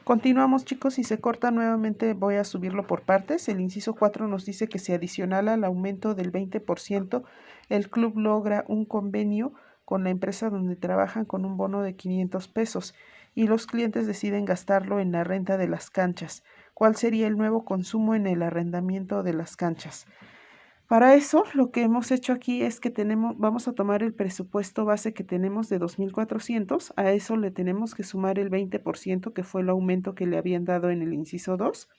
Continuamos, chicos, y se corta nuevamente, voy a subirlo por partes. El inciso 4 nos dice que si adicional al aumento del 20%, el club logra un convenio con la empresa donde trabajan con un bono de 500 pesos y los clientes deciden gastarlo en la renta de las canchas. ¿Cuál sería el nuevo consumo en el arrendamiento de las canchas? Para eso, lo que hemos hecho aquí es que vamos a tomar el presupuesto base que tenemos de 2.400, a eso le tenemos que sumar el 20%, que fue el aumento que le habían dado en el inciso 2,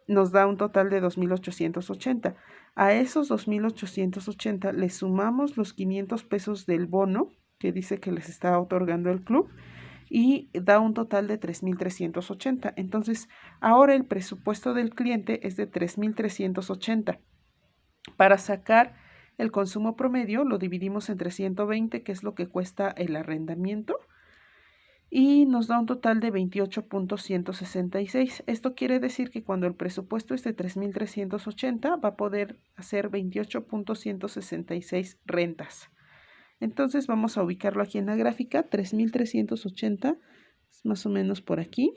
nos da un total de 2.880. A esos 2.880 le sumamos los 500 pesos del bono, que dice que les está otorgando el club, y da un total de 3.380. Entonces, ahora el presupuesto del cliente es de 3.380. Para sacar el consumo promedio lo dividimos entre 120, que es lo que cuesta el arrendamiento, y nos da un total de 28.166. Esto quiere decir que cuando el presupuesto es de 3.380 va a poder hacer 28.166 rentas. Entonces vamos a ubicarlo aquí en la gráfica. 3.380 es más o menos por aquí.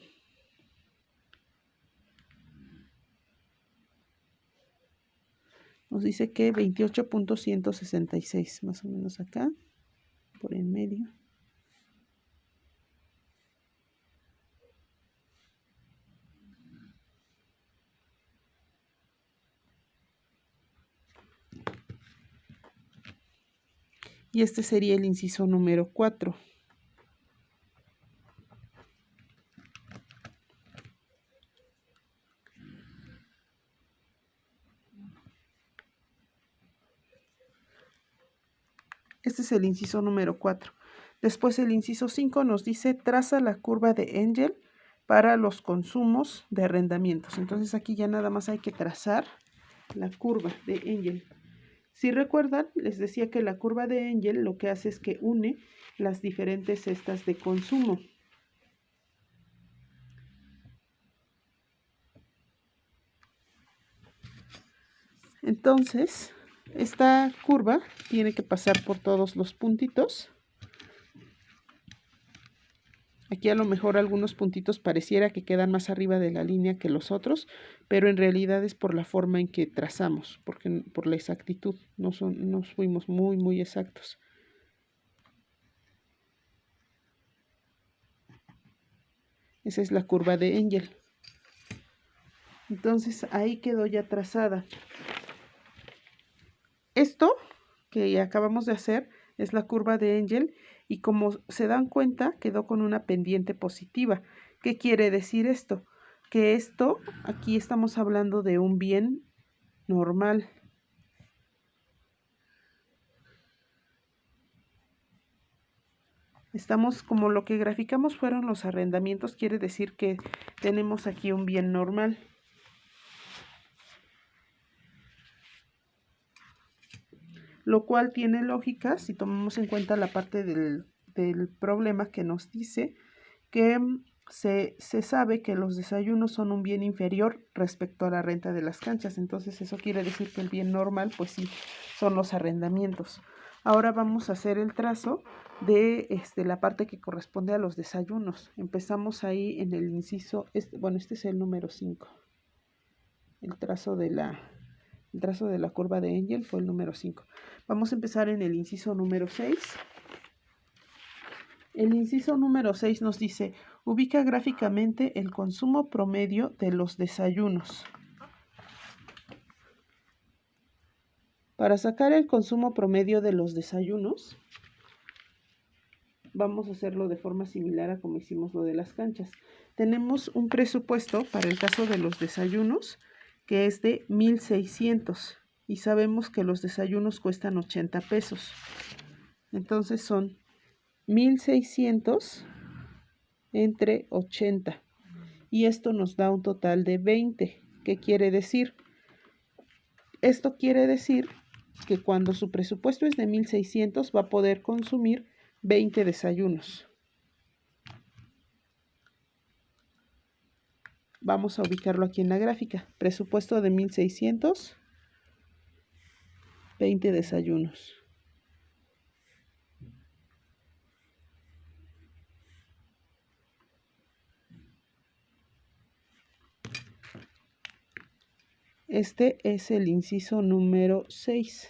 Nos dice que 28.166, más o menos acá, por en medio. Y este sería el inciso número 4. Este es el inciso número 4. Después el inciso 5 nos dice, traza la curva de Engel para los consumos de arrendamientos. Entonces aquí ya nada más hay que trazar la curva de Engel. Si recuerdan, les decía que la curva de Engel lo que hace es que une las diferentes cestas de consumo. Entonces, esta curva tiene que pasar por todos los puntitos. Aquí a lo mejor algunos puntitos pareciera que quedan más arriba de la línea que los otros, pero en realidad es por la forma en que trazamos, porque por la exactitud, nos fuimos muy exactos. Esa es la curva de Engel. Entonces ahí quedó ya trazada. Esto que acabamos de hacer es la curva de Engel y como se dan cuenta quedó con una pendiente positiva. ¿Qué quiere decir esto? Que esto, aquí estamos hablando de un bien normal. Estamos, como lo que graficamos fueron los arrendamientos, quiere decir que tenemos aquí un bien normal. Lo cual tiene lógica si tomamos en cuenta la parte del problema que nos dice que se sabe que los desayunos son un bien inferior respecto a la renta de las canchas. Entonces eso quiere decir que el bien normal, pues sí, son los arrendamientos. Ahora vamos a hacer el trazo de la parte que corresponde a los desayunos. Empezamos ahí en el inciso, este es el número 5. El trazo de la curva de Engel fue el número 5. Vamos a empezar en el inciso número 6. El inciso número 6 nos dice, ubica gráficamente el consumo promedio de los desayunos. Para sacar el consumo promedio de los desayunos, vamos a hacerlo de forma similar a como hicimos lo de las canchas. Tenemos un presupuesto para el caso de los desayunos que es de 1.600 y sabemos que los desayunos cuestan 80 pesos. Entonces son 1.600 entre 80 y esto nos da un total de 20. ¿Qué quiere decir? Esto quiere decir que cuando su presupuesto es de 1.600 va a poder consumir 20 desayunos. Vamos a ubicarlo aquí en la gráfica. Presupuesto de 1.600, 20 desayunos. Este es el inciso número 6.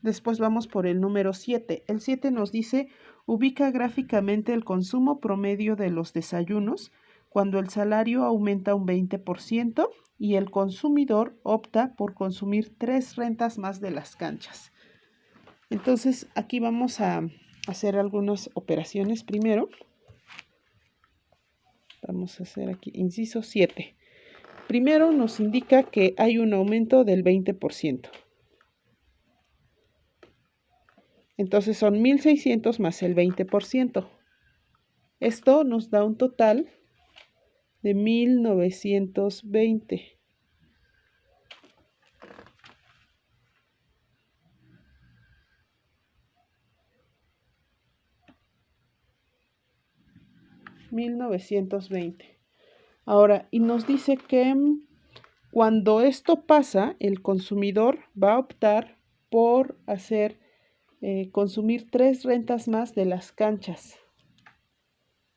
Después vamos por el número 7. El 7 nos dice, ubica gráficamente el consumo promedio de los desayunos cuando el salario aumenta un 20% y el consumidor opta por consumir 3 rentas más de las canchas. Entonces, aquí vamos a hacer algunas operaciones primero. Vamos a hacer aquí, inciso 7. Primero nos indica que hay un aumento del 20%. Entonces son 1,600 más el 20%. Esto nos da un total de 1,920. Ahora, y nos dice que cuando esto pasa, el consumidor va a optar por consumir 3 rentas más de las canchas.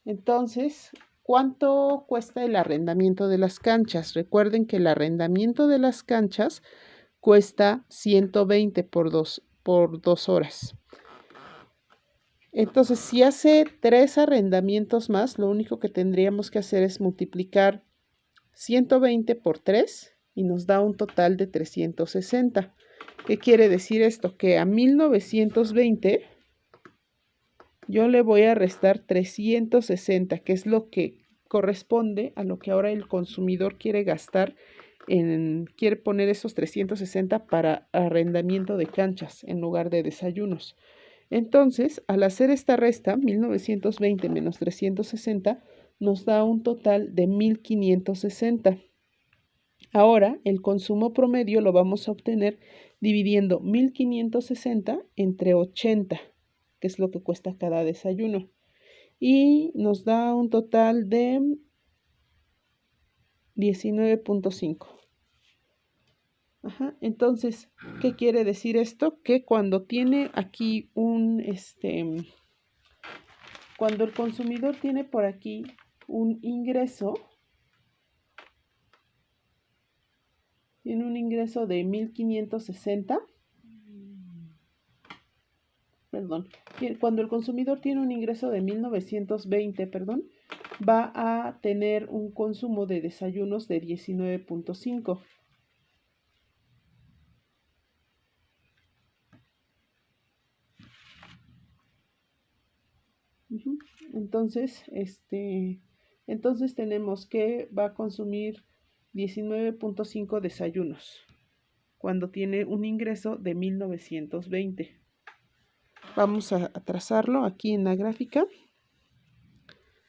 Entonces, ¿cuánto cuesta el arrendamiento de las canchas? Recuerden que el arrendamiento de las canchas cuesta 120 por 2 horas. Entonces, si hace 3 arrendamientos más, lo único que tendríamos que hacer es multiplicar 120 por 3 y nos da un total de 360. ¿Qué quiere decir esto? Que a 1,920 yo le voy a restar 360, que es lo que corresponde a lo que ahora el consumidor quiere gastar, quiere poner esos 360 para arrendamiento de canchas en lugar de desayunos. Entonces, al hacer esta resta, 1,920 menos 360, nos da un total de 1,560. Ahora, el consumo promedio lo vamos a obtener dividiendo 1,560 entre 80, que es lo que cuesta cada desayuno. Y nos da un total de 19.5. Entonces, ¿qué quiere decir esto? Que cuando tiene aquí cuando el consumidor tiene por aquí un ingreso, tiene un ingreso de 1,560, cuando el consumidor tiene un ingreso de 1,920, va a tener un consumo de desayunos de 19.5. Entonces, entonces tenemos que va a consumir 19.5 desayunos cuando tiene un ingreso de 1,920. Vamos a trazarlo aquí en la gráfica.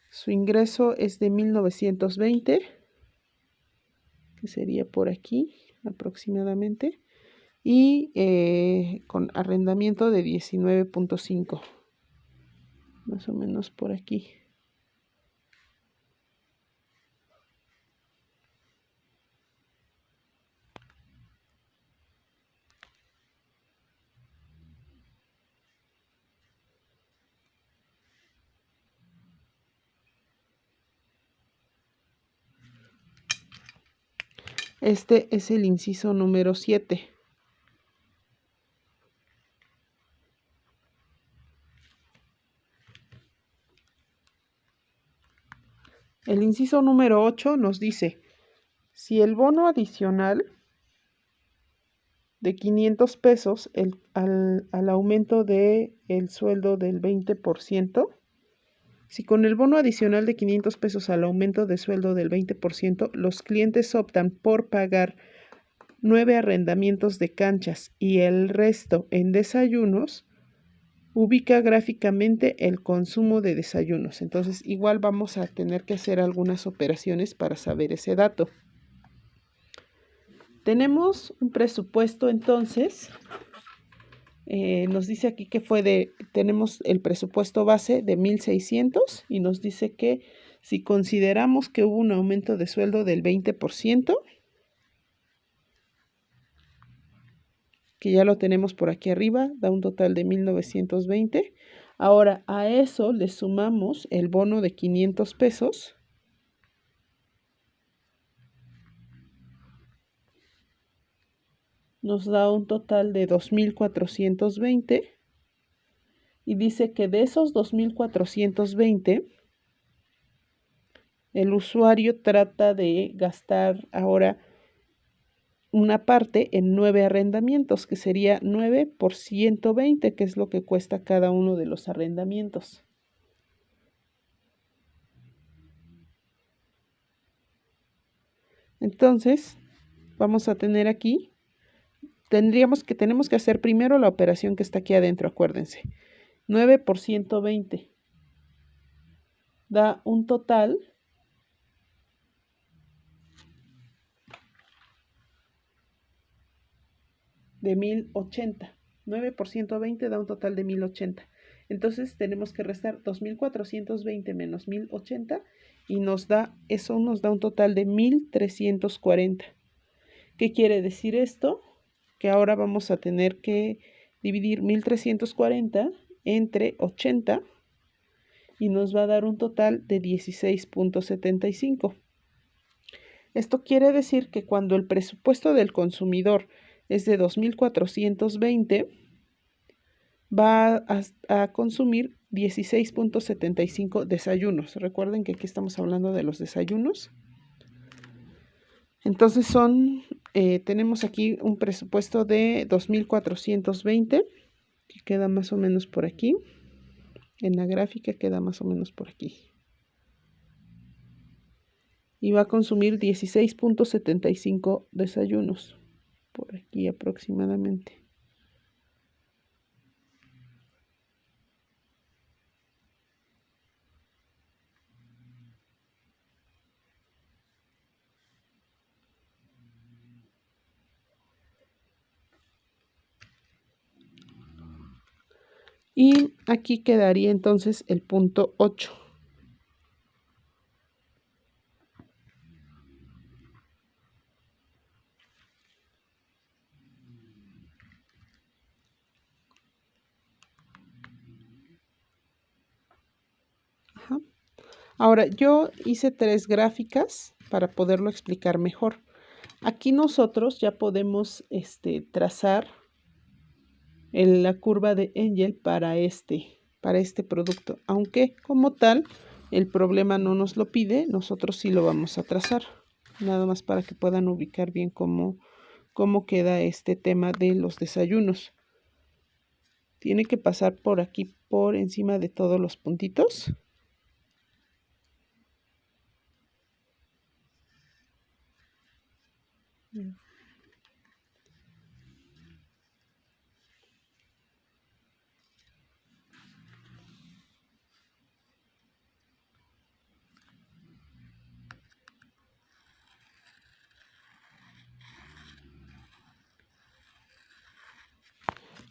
Su ingreso es de 1,920, que sería por aquí aproximadamente, y con arrendamiento de 19.5, más o menos por aquí. Este es el inciso número 7. El inciso número 8 nos dice, si el bono adicional de 500 pesos al aumento del sueldo del 20%, si con el bono adicional de 500 pesos al aumento de sueldo del 20%, los clientes optan por pagar 9 arrendamientos de canchas y el resto en desayunos, ubica gráficamente el consumo de desayunos. Entonces, igual vamos a tener que hacer algunas operaciones para saber ese dato. Tenemos un presupuesto, entonces, nos dice aquí que tenemos el presupuesto base de 1,600 y nos dice que si consideramos que hubo un aumento de sueldo del 20%, que ya lo tenemos por aquí arriba, da un total de 1,920. Ahora a eso le sumamos el bono de 500 pesos. Nos da un total de 2,420. Y dice que de esos 2,420, el usuario trata de gastar ahora una parte en 9 arrendamientos, que sería 9 por 120, que es lo que cuesta cada uno de los arrendamientos. Entonces, vamos a tener aquí, tenemos que hacer primero la operación que está aquí adentro, acuérdense. 9 por 120 da un total de 1,080. 9 por 120 da un total de 1,080. Entonces tenemos que restar 2,420 menos 1,080 y eso nos da un total de 1,340. ¿Qué quiere decir esto? Que ahora vamos a tener que dividir 1,340 entre 80 y nos va a dar un total de 16,75. Esto quiere decir que cuando el presupuesto del consumidor es de 2,420, va a consumir 16,75 desayunos. Recuerden que aquí estamos hablando de los desayunos. Entonces tenemos aquí un presupuesto de 2,420, que queda más o menos por aquí. En la gráfica queda más o menos por aquí. Y va a consumir 16,75 desayunos, por aquí aproximadamente. Y aquí quedaría entonces el punto 8. Ajá. Ahora, yo hice 3 gráficas para poderlo explicar mejor. Aquí nosotros ya podemos trazar la curva de Engel para este producto. Aunque como tal, el problema no nos lo pide, nosotros sí lo vamos a trazar. Nada más para que puedan ubicar bien cómo queda este tema de los desayunos. Tiene que pasar por aquí, por encima de todos los puntitos.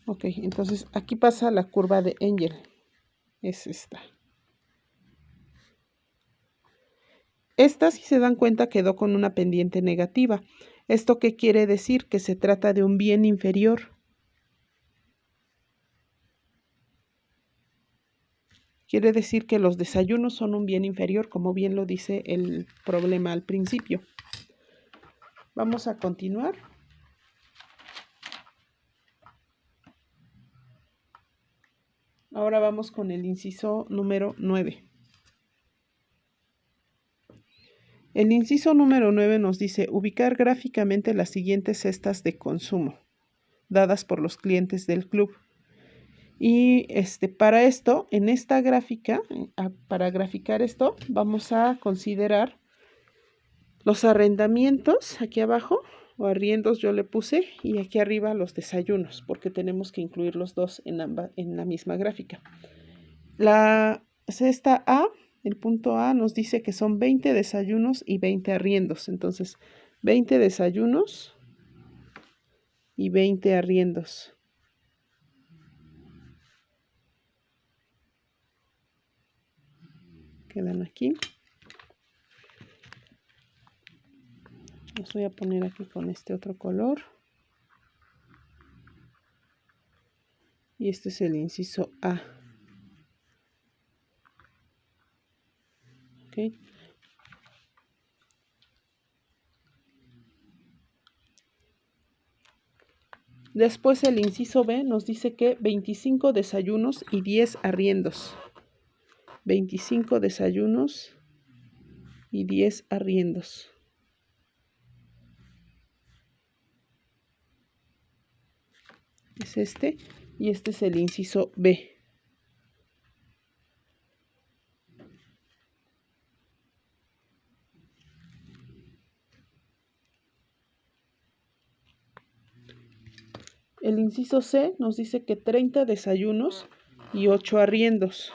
Ok, entonces aquí pasa la curva de Engel. Es esta. Esta, si se dan cuenta, quedó con una pendiente negativa. ¿Esto qué quiere decir? Que se trata de un bien inferior. Quiere decir que los desayunos son un bien inferior, como bien lo dice el problema al principio. Vamos a continuar. Ahora vamos con el inciso número 9. El inciso número 9 nos dice ubicar gráficamente las siguientes cestas de consumo dadas por los clientes del club. Y para esto, en esta gráfica, para graficar esto, vamos a considerar los arrendamientos aquí abajo, o arriendos yo le puse, y aquí arriba los desayunos, porque tenemos que incluir los dos en la misma gráfica. La cesta A, el punto A, nos dice que son 20 desayunos y 20 arriendos. Entonces, 20 desayunos y 20 arriendos. Quedan aquí. Los voy a poner aquí con este otro color. Y este es el inciso A. ¿ok? Después el inciso B nos dice que 25 desayunos y 10 arriendos. 25 desayunos y 10 arriendos. Es este, y este es el inciso B. El inciso C nos dice que 30 desayunos y 8 arriendos.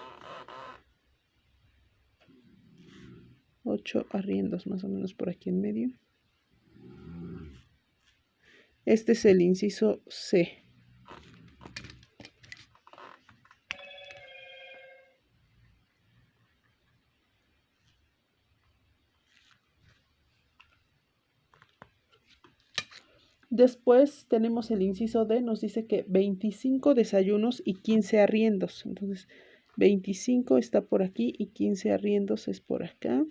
8 arriendos más o menos por aquí en medio. Este es el inciso C. Después tenemos el inciso D, nos dice que 25 desayunos y 15 arriendos. Entonces, 25 está por aquí y 15 arriendos es por acá.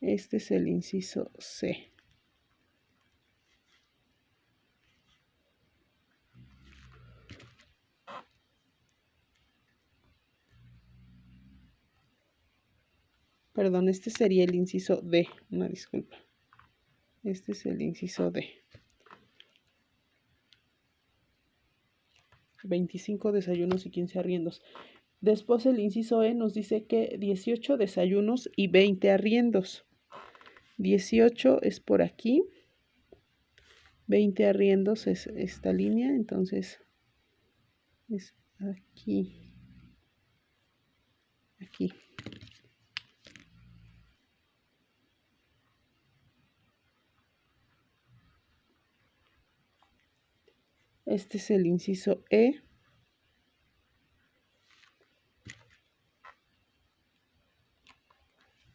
Este es el inciso C. Perdón, este sería el inciso D, una disculpa. Este es el inciso D. 25 desayunos y 15 arriendos. Después el inciso E nos dice que 18 desayunos y 20 arriendos. 18 es por aquí. 20 arriendos es esta línea, entonces es aquí. Aquí. Este es el inciso E.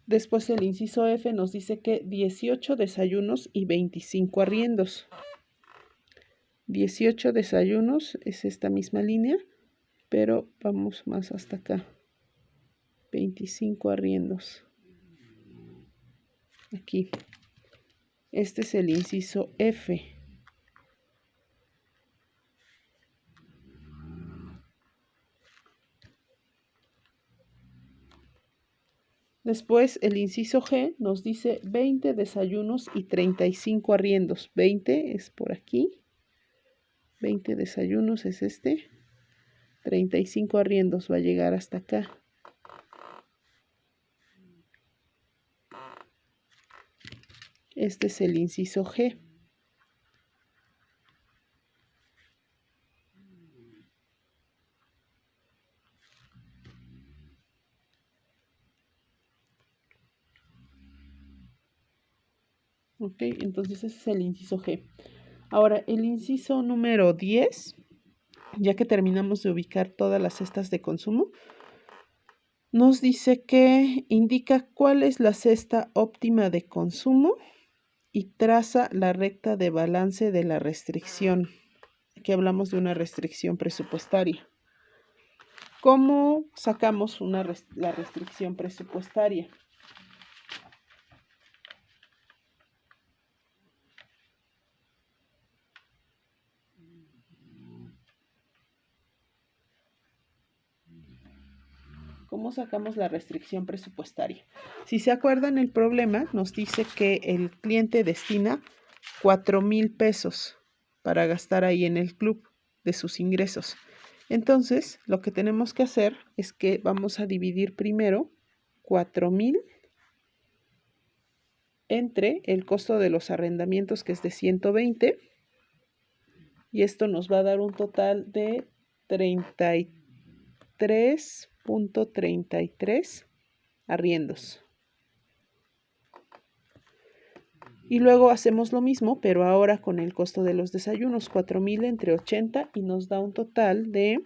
Después el inciso F nos dice que 18 desayunos y 25 arriendos. 18 desayunos es esta misma línea, pero vamos más hasta acá. 25 arriendos. Aquí. Este es el inciso F. Después el inciso G nos dice 20 desayunos y 35 arriendos. 20 es por aquí. 20 desayunos es este. 35 arriendos va a llegar hasta acá. Este es el inciso G. Ok, entonces ese es el inciso G. Ahora, el inciso número 10, ya que terminamos de ubicar todas las cestas de consumo, nos dice que indica cuál es la cesta óptima de consumo y traza la recta de balance de la restricción. Aquí hablamos de una restricción presupuestaria. ¿Cómo sacamos la restricción presupuestaria? ¿Cómo sacamos la restricción presupuestaria? Si se acuerdan, el problema nos dice que el cliente destina 4,000 pesos para gastar ahí en el club de sus ingresos. Entonces, lo que tenemos que hacer es que vamos a dividir primero 4,000 entre el costo de los arrendamientos, que es de 120, y esto nos va a dar un total de 33.33 arriendos. Y luego hacemos lo mismo, pero ahora con el costo de los desayunos, 4,000 entre 80, y nos da un total de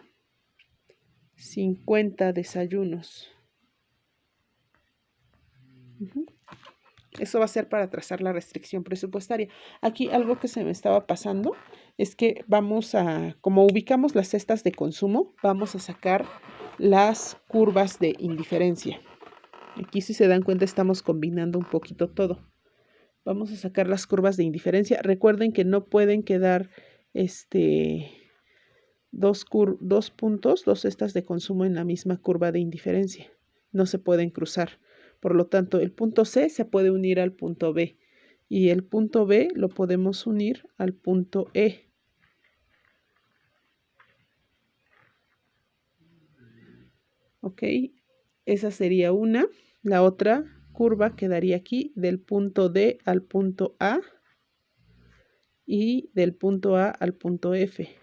50 desayunos. Eso va a ser para trazar la restricción presupuestaria. Aquí algo que se me estaba pasando es que vamos a, como ubicamos las cestas de consumo, vamos a sacar las curvas de indiferencia. Aquí, si se dan cuenta, estamos combinando un poquito todo. Vamos a sacar las curvas de indiferencia. Recuerden que no pueden quedar dos puntos, dos cestas de consumo en la misma curva de indiferencia. No se pueden cruzar. Por lo tanto, el punto C se puede unir al punto B y el punto B lo podemos unir al punto E. ¿Ok? Esa sería una. La otra curva quedaría aquí del punto D al punto A y del punto A al punto F.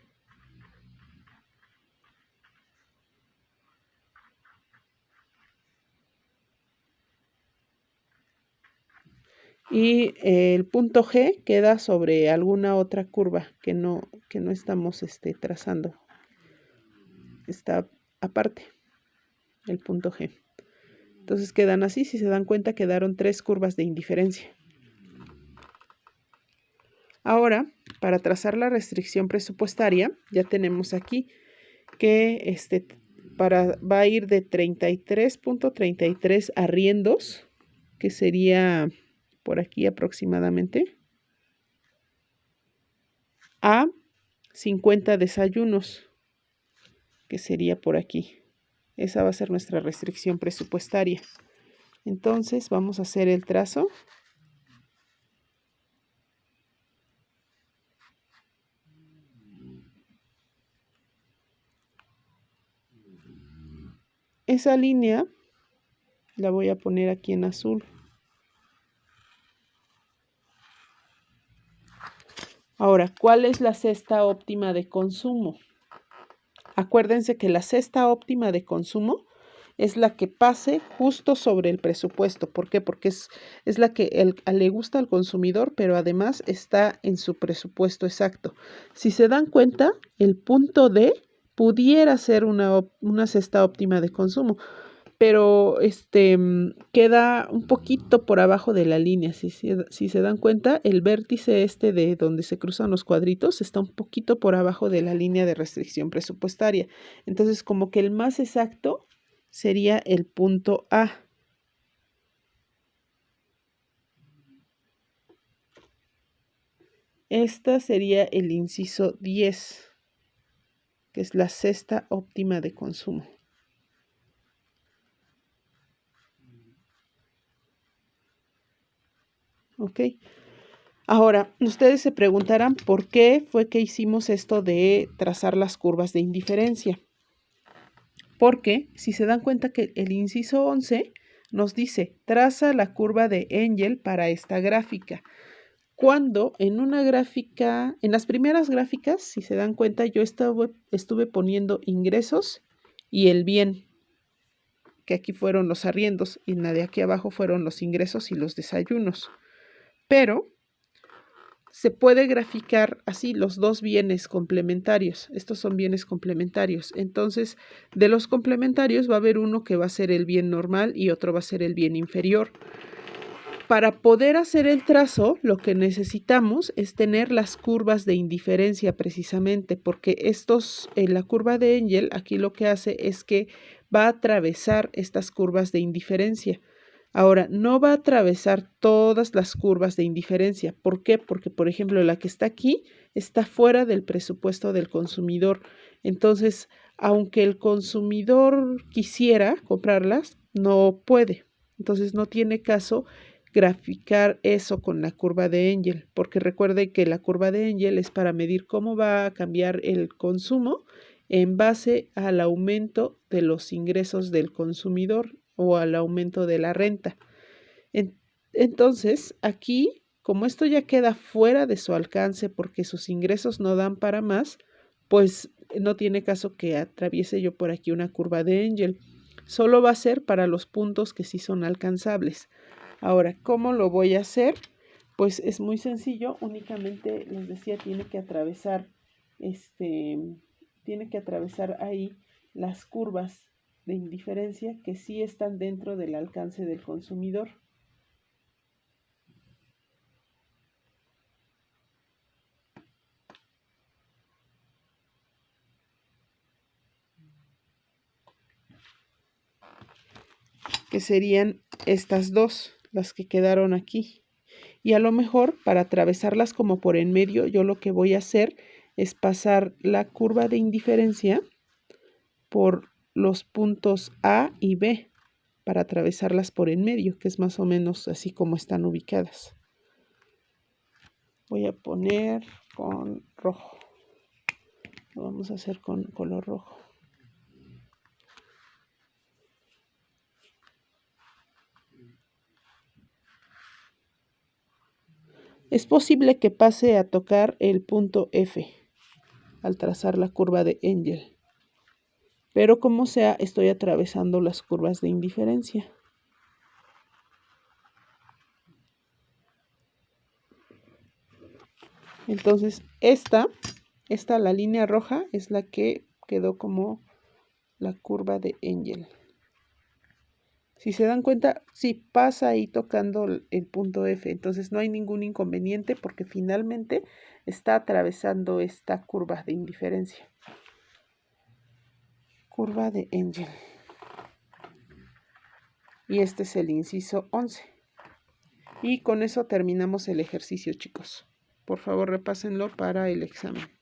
Y el punto G queda sobre alguna otra curva que no estamos trazando. Está aparte el punto G. Entonces quedan así. Si se dan cuenta, quedaron 3 curvas de indiferencia. Ahora, para trazar la restricción presupuestaria, ya tenemos aquí que va a ir de 33.33 arriendos, que sería por aquí aproximadamente, a 50 desayunos, que sería por aquí. Esa va a ser nuestra restricción presupuestaria. Entonces vamos a hacer el trazo. Esa línea la voy a poner aquí en azul. Ahora, ¿cuál es la cesta óptima de consumo? Acuérdense que la cesta óptima de consumo es la que pase justo sobre el presupuesto. ¿Por qué? Porque es la que le gusta al consumidor, pero además está en su presupuesto exacto. Si se dan cuenta, el punto D pudiera ser una cesta óptima de consumo, pero queda un poquito por abajo de la línea. Si se dan cuenta, el vértice de donde se cruzan los cuadritos está un poquito por abajo de la línea de restricción presupuestaria. Entonces, como que el más exacto sería el punto A. Esta sería el inciso 10, que es la cesta óptima de consumo. ¿Ok? Ahora, ustedes se preguntarán por qué fue que hicimos esto de trazar las curvas de indiferencia. Porque si se dan cuenta que el inciso 11 nos dice, traza la curva de Engel para esta gráfica. Cuando en una gráfica, en las primeras gráficas, si se dan cuenta, yo estuve poniendo ingresos y el bien, que aquí fueron los arriendos, y la de aquí abajo fueron los ingresos y los desayunos. Pero se puede graficar así los dos bienes complementarios. Estos son bienes complementarios. Entonces, de los complementarios va a haber uno que va a ser el bien normal y otro va a ser el bien inferior. Para poder hacer el trazo, lo que necesitamos es tener las curvas de indiferencia precisamente, porque la curva de Engel aquí lo que hace es que va a atravesar estas curvas de indiferencia. Ahora, no va a atravesar todas las curvas de indiferencia. ¿Por qué? Porque, por ejemplo, la que está aquí está fuera del presupuesto del consumidor. Entonces, aunque el consumidor quisiera comprarlas, no puede. Entonces, no tiene caso graficar eso con la curva de Engel, porque recuerde que la curva de Engel es para medir cómo va a cambiar el consumo en base al aumento de los ingresos del consumidor o al aumento de la renta. Entonces, aquí, como esto ya queda fuera de su alcance porque sus ingresos no dan para más, pues no tiene caso que atraviese yo por aquí una curva de Engel. Solo va a ser para los puntos que sí son alcanzables. Ahora, ¿cómo lo voy a hacer? Pues es muy sencillo, únicamente les decía, tiene que atravesar ahí las curvas de indiferencia que sí están dentro del alcance del consumidor. que serían estas dos, las que quedaron aquí. Y a lo mejor para atravesarlas como por en medio, yo lo que voy a hacer es pasar la curva de indiferencia por los puntos A y B para atravesarlas por en medio, que es más o menos así como están ubicadas. Voy a poner con rojo. Lo vamos a hacer con color rojo. Es posible que pase a tocar el punto F al trazar la curva de Engel, pero como sea, estoy atravesando las curvas de indiferencia. Entonces, la línea roja es la que quedó como la curva de Engel. Si se dan cuenta, sí pasa ahí tocando el punto F, entonces no hay ningún inconveniente porque finalmente está atravesando esta curva de indiferencia. Curva de Engel. Y este es el inciso 11. Y con eso terminamos el ejercicio, chicos. Por favor, repásenlo para el examen.